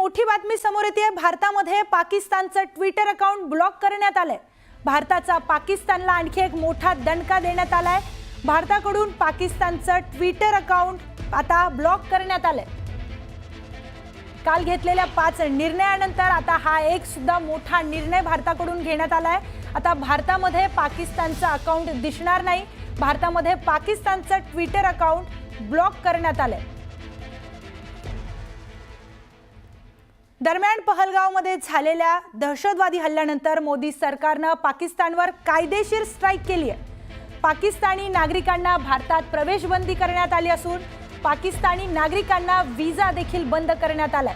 मोठी बातमी समोर येते। भारतामध्ये पाकिस्तानचं ट्विटर अकाउंट ब्लॉक करण्यात आलंय। भारताचा पाकिस्तानला आणखी एक मोठा दणका देण्यात आलाय। भारताकडून पाकिस्तानचं ट्विटर अकाउंट आता ब्लॉक करण्यात आलंय। काल घेतलेल्या 5 निर्णयानंतर आता हा एक सुद्धा मोठा निर्णय भारताकडून घेण्यात आलाय। आता भारतामध्ये पाकिस्तानचं अकाउंट दिसणार नाही। भारतामध्ये पाकिस्तानचं ट्विटर अकाउंट ब्लॉक करण्यात आलंय। दरम्यान पहलगावमध्ये झालेल्या दहशतवादी हल्ल्यानंतर मोदी सरकारने पाकिस्तानवर कायदेशीर स्ट्राईक केली आहे। पाकिस्तानी नागरिकांना भारतात प्रवेश बंदी करण्यात आली असून पाकिस्तानी नागरिकांना व्हिसा देखील बंद करण्यात आलाय।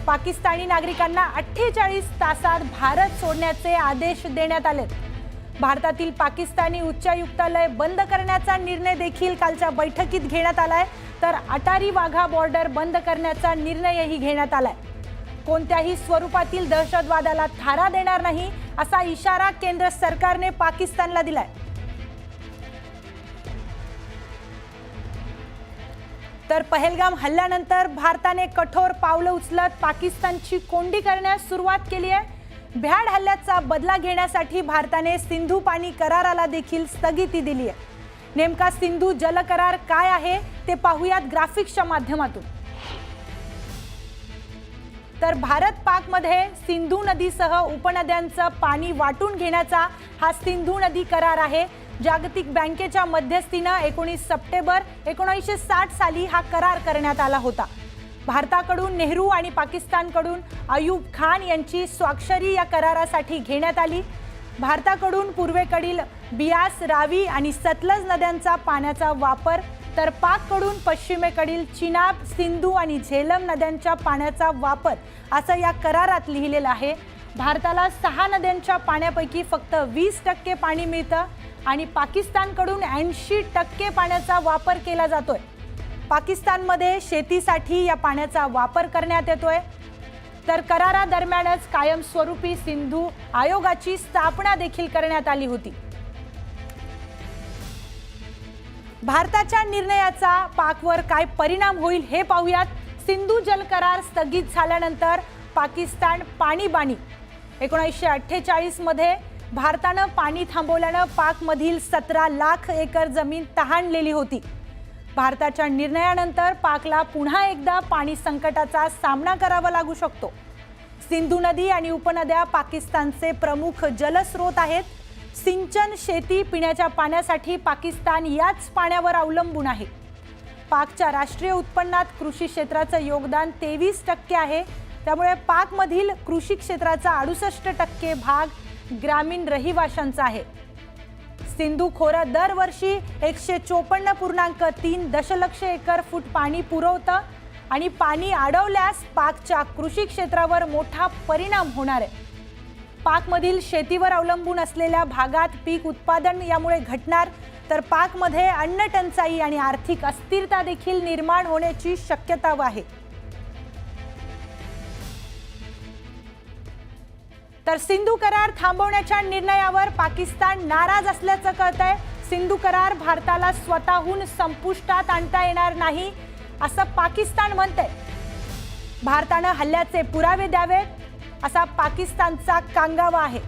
पाकिस्तानी नागरिकांना 48 तासात भारत सोडण्याचे आदेश देण्यात आलेत। भारतातील पाकिस्तानी उच्चायुक्तालय बंद करण्याचा निर्णय देखील कालच्या बैठकीत घेण्यात आलाय। तर अटारी वाघा बॉर्डर बंद करण्याचा निर्णयही घेण्यात आलाय। कोणत्याही स्वरूपातील दहशतवादाला थारा देणार नाही असा इशारा केंद्र सरकारने पाकिस्तानला दिलाय। तर पहलगाम हल्ल्यानंतर भारताने कठोर पावलं उचलत पाकिस्तानची कोंडी करण्यास सुरुवात केली आहे। भ्याड हल्ल्याचा बदला घेण्यासाठी भारताने सिंधू पाणी कराराला देखील स्थगिती दिली आहे। नेमका सिंधू जल करार काय आहे ते पाहूयात ग्राफिक्सच्या माध्यमातून। तर भारत पाक मध्ये सिंधू नदीसह उपनद्यांचं पाणी वाटून घेण्याचा हा सिंधू नदी करार आहे। जागतिक बँकेच्या मध्यस्थीने 19 सप्टेंबर 1960 साली हा करार करण्यात आला होता। भारताकडून नेहरू आणि पाकिस्तानकडून अयूब खान यांची स्वाक्षरी या करारासाठी घेण्यात आली। भारताकडून पूर्वेकडील बियास, रावी आणि सतलज नद्यांचा पाण्याचा वापर तर पाककडून पश्चिमेकडील चिनाब, सिंधू आणि झेलम नद्यांच्या पाण्याचा वापर असं या करारात लिहिलेलं आहे। भारताला 6 नद्यांच्या पाण्यापैकी फक्त 20% पाणी मिळतं आणि पाकिस्तानकडून 80% पाण्याचा वापर केला जातोय। पाकिस्तानमध्ये शेतीसाठी या पाण्याचा वापर करण्यात येतोय। तर करारादरम्यानच कायमस्वरूपी सिंधू आयोगाची स्थापना देखील करण्यात आली होती। भारताच्या निर्णयाचा पाकवर काय परिणाम होईल हे पाहूयात। सिंधू जल करार स्थगित झाल्यानंतर पाकिस्तान पाणीबाणी 1948 मध्ये भारताने पाणी थांबवल्याने पाकमधील 17 लाख एकर जमीन तहानलेली होती। भारताच्या निर्णयानंतर पाकला पुन्हा एकदा पाणी संकटाचा सामना करावा लागू शकतो। सिंधू नदी आणि उपनद्या पाकिस्तानचे प्रमुख जलस्रोत आहेत। सिंचन, शेती, पिण्याच्या पाण्यासाठी पाकिस्तान याच पाण्यावर अवलंबून आहे। पाकच्या राष्ट्रीय उत्पन्नात कृषी क्षेत्राचे योगदान 23% आहे। त्यामुळे पाकमधील कृषी क्षेत्राचा 68% भाग ग्रामीण रहिवाशांचा आहे। सिंधू खोरं दरवर्षी 154.3 दशलक्ष एकर फूट पाणी पुरवतं आणि पाणी अडवल्यास पाकच्या कृषी क्षेत्रावर मोठा परिणाम होणार आहे। पाकमधील शेतीवर अवलंबून असलेल्या भागात पीक उत्पादन यामुळे घटणार तर पाकमध्ये अन्न टंचाई आणि आर्थिक अस्थिरता देखील निर्माण होण्याची शक्यता आहे। तर सिंधू करार थांबवण्याच्या निर्णयावर पाकिस्तान नाराज असल्याचं कळतंय। सिंधू करार भारताला स्वतःहून संपुष्टात आणता येणार नाही असं पाकिस्तान म्हणतंय। भारताने हल्ल्याचे पुरावे द्यावेत असा पाकिस्तानचा कांगावा आहे।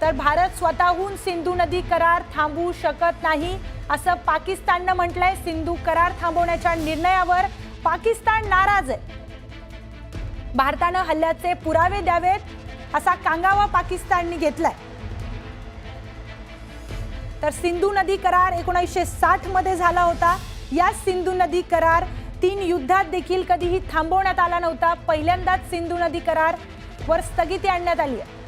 तर भारत स्वतःहून सिंधू नदी करार थांबवू शकत नाही असं पाकिस्तानने म्हटलंय। सिंधू करार थांबवण्याच्या निर्णयावर पाकिस्तान नाराज आहे। भारताने हल्ल्याचे पुरावे द्यावेत असा कांगावा पाकिस्तानने घेतलाय। तर सिंधू नदी करार 1960 मध्ये झाला होता। या सिंधू नदी करार 3 युद्धात देखील कधीही थांबवण्यात आला नव्हता। पहिल्यांदाच सिंधू नदी करार वर स्थगिती आणण्यात आली आहे।